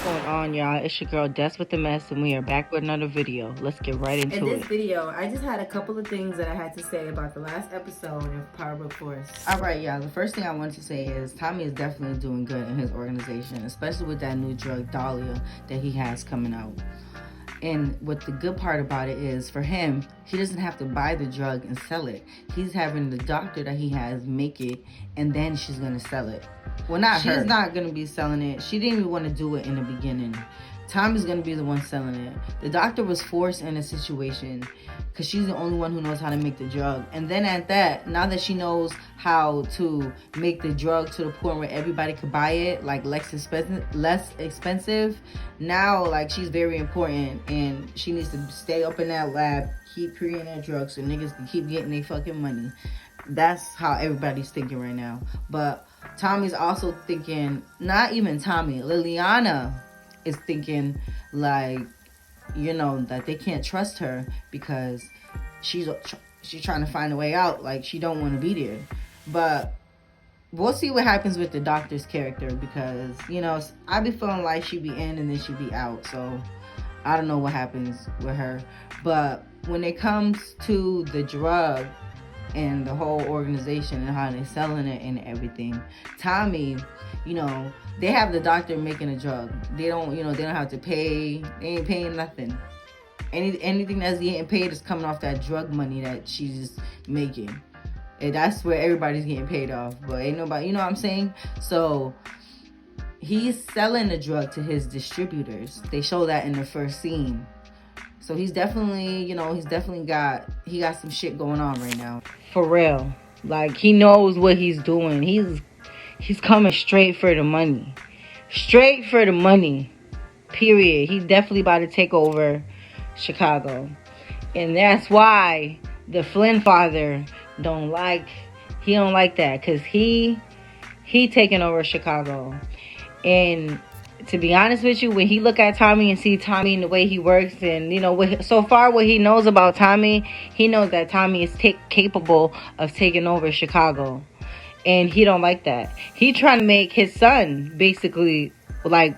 Going on, y'all? It's your girl Des with the Mess, and we are back with another video. Let's get right into it. In this video, I just had a couple of things that I had to say about the last episode of PowerBook Force. Alright, y'all. The first thing I want to say is Tommy is definitely doing good in his organization, especially with that new drug, Dahlia, that he has coming out. And what the good part about it is, for him, he doesn't have to buy the drug and sell it. He's having the doctor that he has make it, and then she's going to sell it. Well, not her. She's not going to be selling it. She didn't even want to do it in the beginning. Tommy's going to be the one selling it. The doctor was forced in a situation because she's the only one who knows how to make the drug. And then at that, now that she knows how to make the drug to the point where everybody could buy it, like less expensive, now like she's very important and she needs to stay up in that lab, keep creating that drug so niggas can keep getting their fucking money. That's how everybody's thinking right now. But Tommy's also thinking, not even Tommy, Liliana is thinking like, you know, that they can't trust her because she's trying to find a way out. Like, she don't want to be there. But we'll see what happens with the doctor's character because, you know, I be feeling like she be in and then she be out. So I don't know what happens with her. But when it comes to the drug and the whole organization and how they're selling it and everything, Tommy, you know, they have the doctor making a drug. They don't, you know, they don't have to pay. They ain't paying nothing. Anything that's getting paid is coming off that drug money that she's making. And that's where everybody's getting paid off. But ain't nobody, you know what I'm saying? So he's selling the drug to his distributors. They show that in the first scene. So he's definitely, you know, he got some shit going on right now. For real. Like, he knows what he's doing. He's coming straight for the money. Straight for the money. Period. He's definitely about to take over Chicago. And that's why the Flynn father don't like that. Because he taking over Chicago. And to be honest with you, when he look at Tommy and see Tommy and the way he works and, you know, so far what he knows about Tommy, he knows that Tommy is capable of taking over Chicago. And he don't like that. He trying to make his son basically like,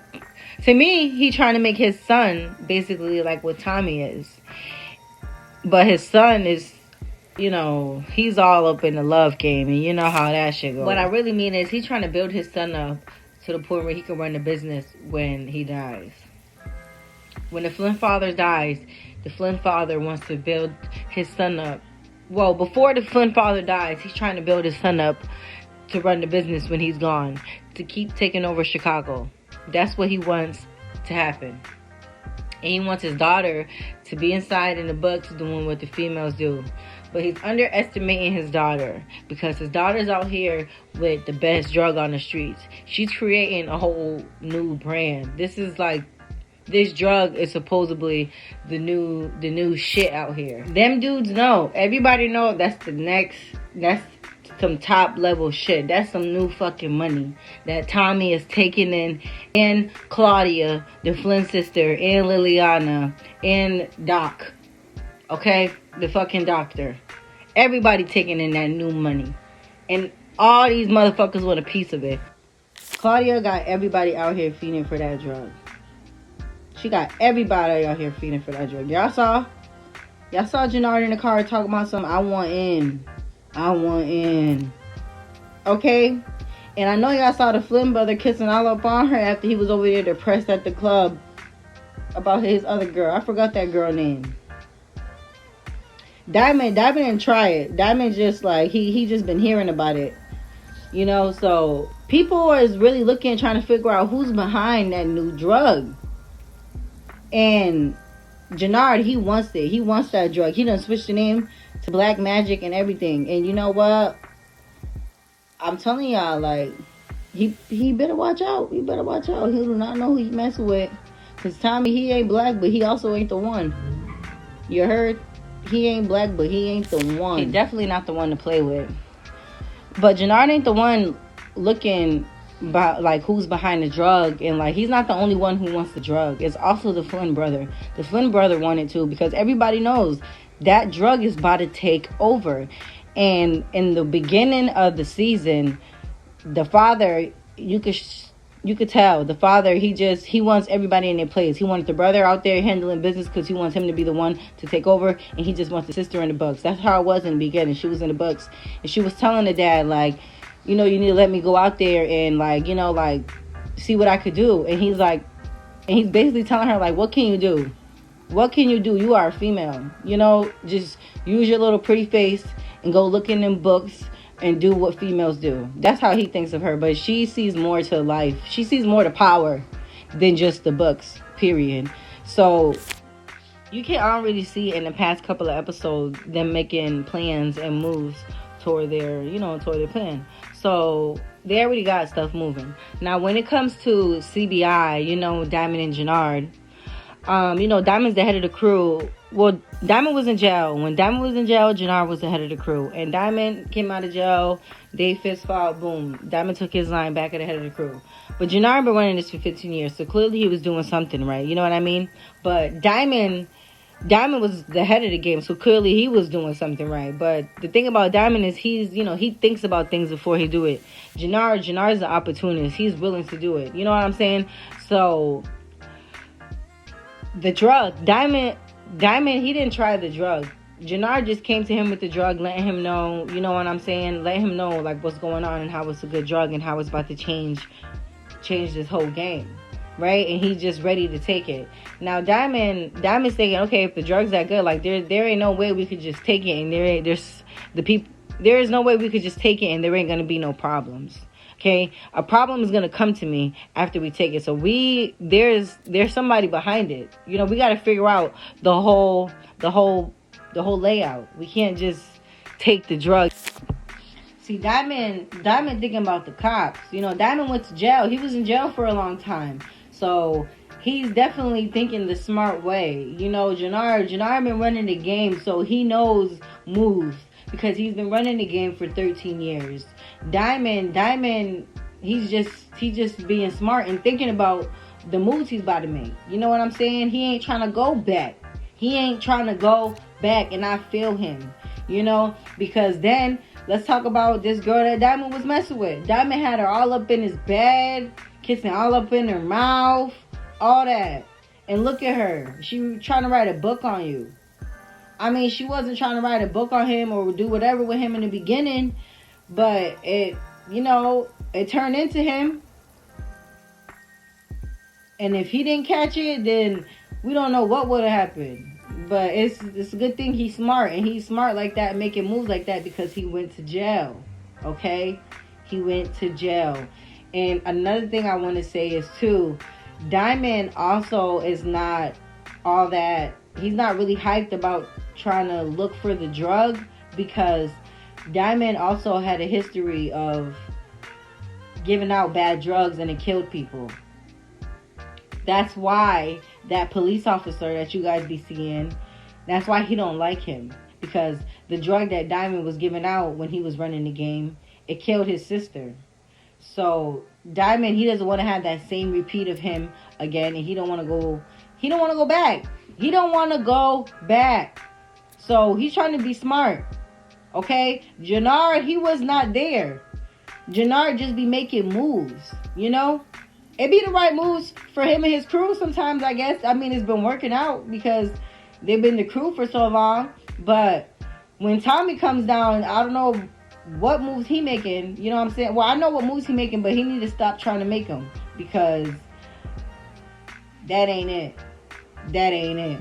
to me, he trying to make his son basically like what Tommy is. But his son is, you know, he's all up in the love game and you know how that shit goes. What I really mean is he's trying to build his son up to the point where he can run the business when he dies. When the Flynn father dies, the Flynn father wants to build his son up. Well, before the Flynn father dies, he's trying to build his son up to run the business when he's gone, to keep taking over Chicago. That's what he wants to happen. And he wants his daughter to be inside in the books doing what the females do. But he's underestimating his daughter because his daughter's out here with the best drug on the streets. She's creating a whole new brand. This drug is supposedly the new shit out here. Them dudes know. Everybody know that's some top level shit. That's some new fucking money that Tommy is taking in. And Claudia, the Flynn sister, and Liliana, and Doc. Okay? The fucking doctor. Everybody taking in that new money. And all these motherfuckers want a piece of it. Claudia got everybody out here feeding for that drug. She got everybody out here feeding for that drug. Y'all saw Jannard in the car talking about something. I want in. Okay? And I know y'all saw the Flynn brother kissing all up on her after he was over there depressed at the club about his other girl. I forgot that girl name. Diamond didn't try it. Diamond just like, he just been hearing about it. You know, so people is really looking, trying to figure out who's behind that new drug. And Jannard, he wants it. He wants that drug. He done switched the name to Black Magic and everything. And you know what? I'm telling y'all, like, he better watch out. He better watch out. He do not know who he messing with. Because Tommy, he ain't black, but he also ain't the one. You heard? He ain't black, but he ain't the one. He definitely not the one to play with. But Jannard ain't the one looking like who's behind the drug, and like he's not the only one who wants the drug. It's also the Flynn brother. The Flynn brother wanted to because everybody knows that drug is about to take over. And in the beginning of the season, the father, you could you could tell the father, he wants everybody in their place. He wanted the brother out there handling business because he wants him to be the one to take over, and he just wants the sister in the books. That's how it was in the beginning. She was in the books, and she was telling the dad, like, you know, you need to let me go out there and, like, you know, like, see what I could do. And he's like, and he's basically telling her, like, what can you do? What can you do? You are a female. You know, just use your little pretty face and go look in them books and do what females do. That's how he thinks of her. But she sees more to life. She sees more to power than just the books, period. So you can already see in the past couple of episodes them making plans and moves toward their plan. So they already got stuff moving. Now, when it comes to CBI, you know, Diamond and Jannard, you know, Diamond's the head of the crew. Well, Diamond was in jail. When Diamond was in jail, Jannard was the head of the crew. And Diamond came out of jail. They fist fought. Boom. Diamond took his line back at the head of the crew. But Jannard been running this for 15 years. So clearly he was doing something right. You know what I mean? But Diamond was the head of the game. So clearly he was doing something right. But the thing about Diamond is he thinks about things before he do it. Jannard's an opportunist. He's willing to do it. You know what I'm saying? So the drug, Diamond, he didn't try the drug. Jannard just came to him with the drug, letting him know, you know what I'm saying? Let him know, like, what's going on and how it's a good drug and how it's about to change this whole game, right? And he's just ready to take it. Now, Diamond's thinking, okay, if the drug's that good, like, there ain't no way we could just take it, and there is no way we could just take it and there ain't gonna be no problems. Okay, a problem is gonna come to me after we take it. So there's somebody behind it. You know, we got to figure out the whole layout. We can't just take the drug. See, Diamond thinking about the cops. You know, Diamond went to jail. He was in jail for a long time, so he's definitely thinking the smart way. You know, Jannard been running the game, so he knows moves because he's been running the game for 13 years. Diamond, he's just being smart and thinking about the moves he's about to make. You know what I'm saying? He ain't trying to go back. And I feel him, you know, because then let's talk about this girl that Diamond was messing with. Diamond had her all up in his bed, kissing all up in her mouth, all that. And look at her. She was trying to write a book on you. I mean, she wasn't trying to write a book on him or do whatever with him in the beginning, but it turned into him. And if he didn't catch it, then we don't know what would have happened. But it's a good thing he's smart, and he's smart like that, making moves like that because he went to jail. Okay? He went to jail. And another thing I want to say is too, Diamond also is not all that, he's not really hyped about trying to look for the drug, because Diamond also had a history of giving out bad drugs and it killed people. That's why that police officer that you guys be seeing, that's why he don't like him, because the drug that Diamond was giving out when he was running the game, it killed his sister. So Diamond, he doesn't want to have that same repeat of him again, and he don't want to go back. He don't want to go back. So he's trying to be smart. Okay? Jannard, he was not there. Jannard just be making moves, you know? It be the right moves for him and his crew sometimes, I guess. I mean, it's been working out because they've been the crew for so long. But when Tommy comes down, I don't know what moves he making. You know what I'm saying? Well, I know what moves he making, but he need to stop trying to make them, because that ain't it. That ain't it.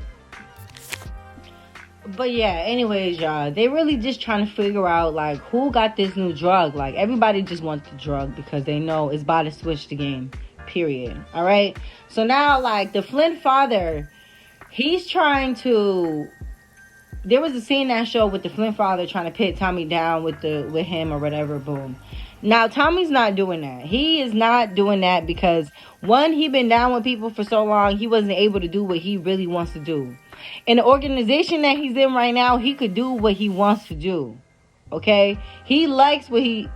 But yeah, anyways, y'all, they really just trying to figure out, like, who got this new drug. Like, everybody just wants the drug because they know it's about to switch the game. Period. All right. So now, like, the Flint father, he's trying to. There was a scene in that show with the Flint father trying to pit Tommy down with him or whatever. Boom. Now Tommy's not doing that. He is not doing that because, one, he been down with people for so long, he wasn't able to do what he really wants to do. In the organization that he's in right now, he could do what he wants to do. Okay. He likes what he's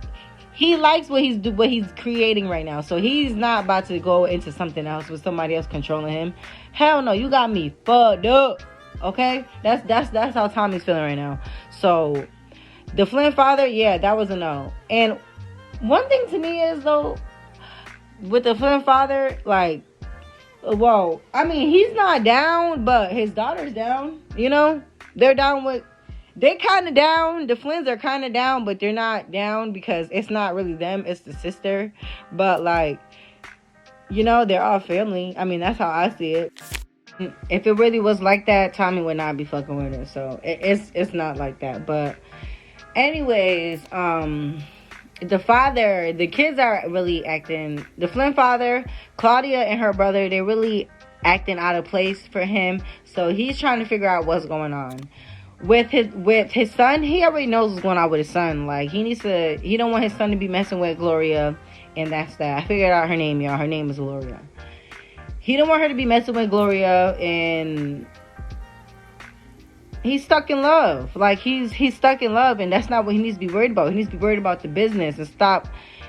creating right now. So he's not about to go into something else with somebody else controlling him. Hell no, you got me fucked up. Okay? That's how Tommy's feeling right now. So the Flint father, yeah, that was a no. And one thing to me is, though, with the Flynn father, like, whoa. I mean, he's not down, but his daughter's down. You know, they're down with. They kind of down. The Flynns are kind of down, but they're not down because it's not really them. It's the sister. But like, you know, they're all family. I mean, that's how I see it. If it really was like that, Tommy would not be fucking with her. So it's not like that. But anyways, the father, the kids are really acting. The Flynn father, Claudia and her brother, they're really acting out of place for him. So he's trying to figure out what's going on. With his son, he already knows what's going on with his son. Like, he don't want his son to be messing with Gloria, and that's that. I figured out her name, y'all. Her name is Gloria. He don't want her to be messing with Gloria, and he's stuck in love. Like, he's stuck in love, and that's not what he needs to be worried about. He needs to be worried about the business and stop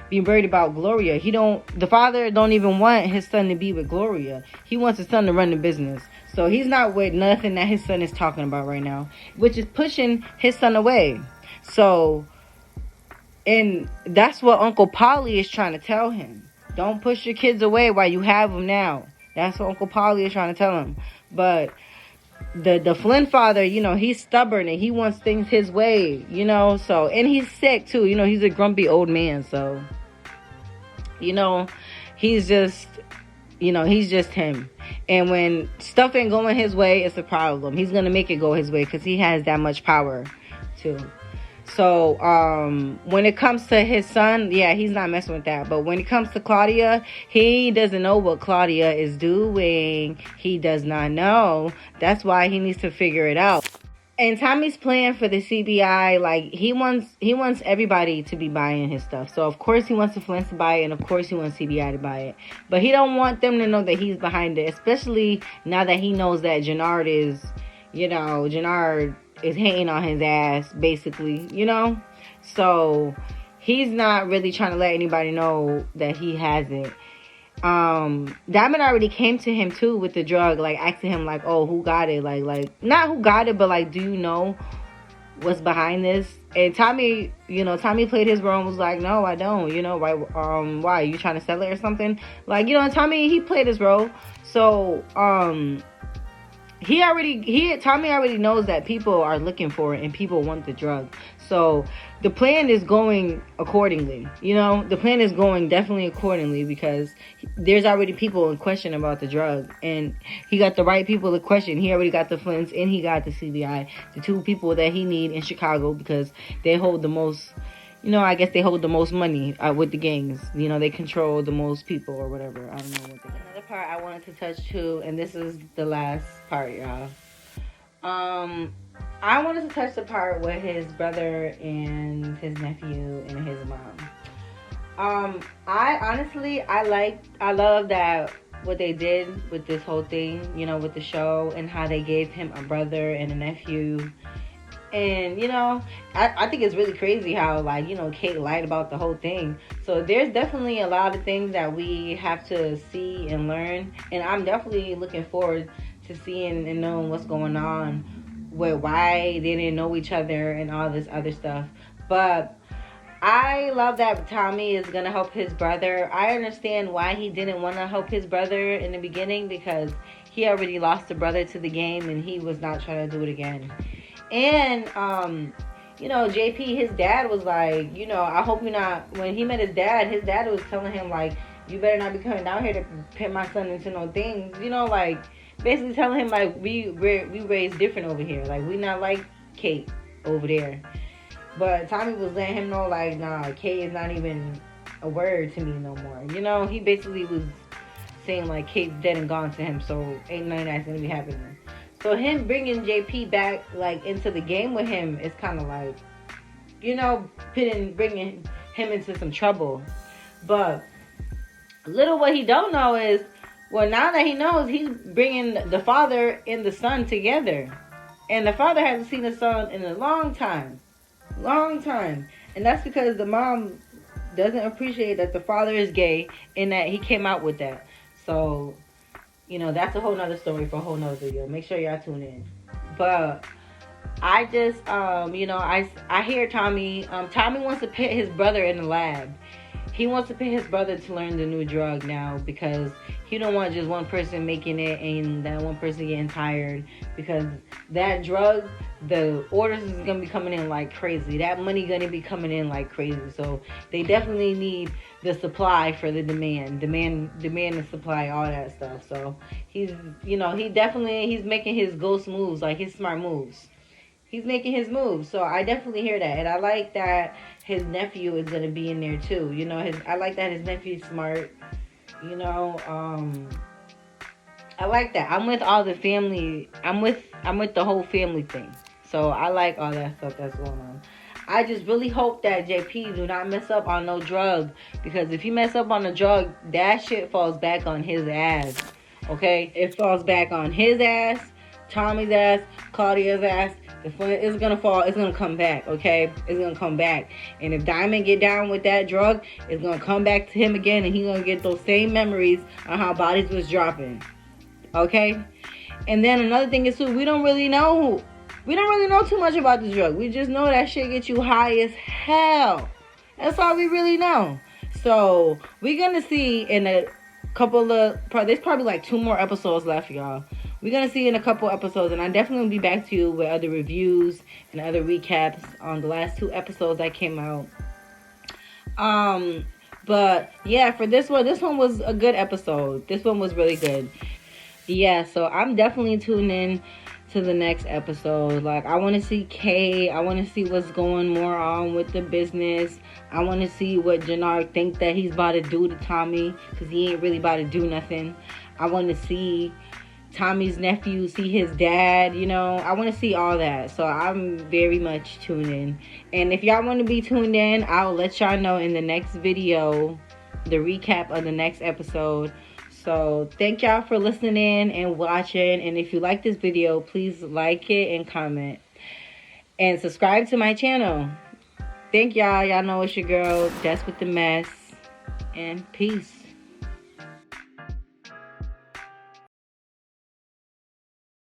being worried about Gloria. The father don't even want his son to be with Gloria. He wants his son to run the business. So he's not with nothing that his son is talking about right now, which is pushing his son away. So, and that's what Uncle Polly is trying to tell him. Don't push your kids away while you have them now. That's what Uncle Polly is trying to tell him. But the Flynn father, you know, he's stubborn and he wants things his way, you know. So, and he's sick too. You know, he's a grumpy old man. So, you know, he's just him. And when stuff ain't going his way, it's a problem. He's going to make it go his way because he has that much power too. So, when it comes to his son, yeah, he's not messing with that. But when it comes to Claudia, he doesn't know what Claudia is doing. He does not know. That's why he needs to figure it out. And Tommy's plan for the CBI, like, he wants everybody to be buying his stuff. So, of course, he wants the Flynns to buy it, and, of course, he wants CBI to buy it. But he don't want them to know that he's behind it, especially now that he knows that Jannard is hating on his ass, basically, you know? So, he's not really trying to let anybody know that he has it. Diamond already came to him too with the drug, like asking him like, oh, who got it? Like not who got it, but like, do you know what's behind this? And Tommy played his role and was like, no, I don't. You know, why? You trying to sell it or something? Like, you know, Tommy played his role. So, Tommy already knows that people are looking for it and people want the drug. So the plan is going accordingly. You know, the plan is going definitely accordingly because there's already people in question about the drug, and he got the right people to question. He already got the Flynns and he got the CBI, the two people that he need in Chicago because they hold the most. You know, I guess they hold the most money with the gangs. You know, they control the most people or whatever. I don't know what they got. Another part I wanted to touch too, and this is the last part, y'all. I wanted to touch the part with his brother and his nephew and his mom. I love that what they did with this whole thing, you know, with the show and how they gave him a brother and a nephew. And, you know, I think it's really crazy how, like, you know, Kate lied about the whole thing. So there's definitely a lot of things that we have to see and learn. And I'm definitely looking forward to seeing and knowing what's going on with why they didn't know each other and all this other stuff. But I love that Tommy is going to help his brother. I understand why he didn't want to help his brother in the beginning because he already lost a brother to the game and he was not trying to do it again. And, you know, JP, his dad was like, you know, I hope you're not, when he met his dad was telling him, like, you better not be coming down here to put my son into no things, you know, like, basically telling him, like, we raised different over here. Like, we not like Kate over there. But Tommy was letting him know, like, nah, Kate is not even a word to me no more. You know, he basically was saying, like, Kate's dead and gone to him, so ain't nothing that's going to be happening. So him bringing JP back, like, into the game with him is kind of like, you know, bringing him into some trouble. But little what he don't know is, well, now that he knows, he's bringing the father and the son together. And the father hasn't seen the son in a long time. And that's because the mom doesn't appreciate that the father is gay and that he came out with that. So, you know, that's a whole nother story for a whole nother video. Make sure y'all tune in. But I just, you know, I hear Tommy. Tommy wants to put his brother in the lab. he wants to pay his brother to learn the new drug now because he don't want just one person making it and that one person getting tired, because that drug, the orders is gonna be coming in like crazy. That money gonna be coming in like crazy. So they definitely need the supply for the demand and supply, all that stuff. So he's he's making his ghost moves, like his smart moves. He's making his moves. So I definitely hear that, and I like that his nephew is gonna be in there too. I like that his nephew's smart. I like that. I'm with all the family. I'm with the whole family thing. So I like all that stuff that's going on. I just really hope that JP do not mess up on no drug, because if he mess up on a drug, that shit falls back on his ass. Okay? It falls back on his ass, Tommy's ass, Claudia's ass. It's gonna fall. It's gonna come back. Okay? It's gonna come back. And if Diamond get down with that drug, it's gonna come back to him again, and he's gonna get those same memories on how bodies was dropping. Okay? And then another thing is too, we don't really know too much about the drug. We just know that shit gets you high as hell. That's all we really know. So we're gonna see in a couple of, there's probably like 2 more episodes left, y'all. We're gonna see in a couple episodes, and I definitely will be back to you with other reviews and other recaps on the last 2 episodes that came out. But yeah, for this one was a good episode. This one was really good. Yeah, so I'm definitely tuning in to the next episode. Like, I want to see Kay. I want to see what's going more on with the business. I want to see what Jannard think that he's about to do to Tommy, because he ain't really about to do nothing. I want to see Tommy's nephew, see his dad, I want to see all that. So I'm very much tuned in. And if y'all want to be tuned in, I'll let y'all know in the next video, the recap of the next episode. So thank y'all for listening and watching. And if you like this video, please like it and comment. And subscribe to my channel. Thank y'all. Y'all know it's your girl, Des with the Mess. And peace.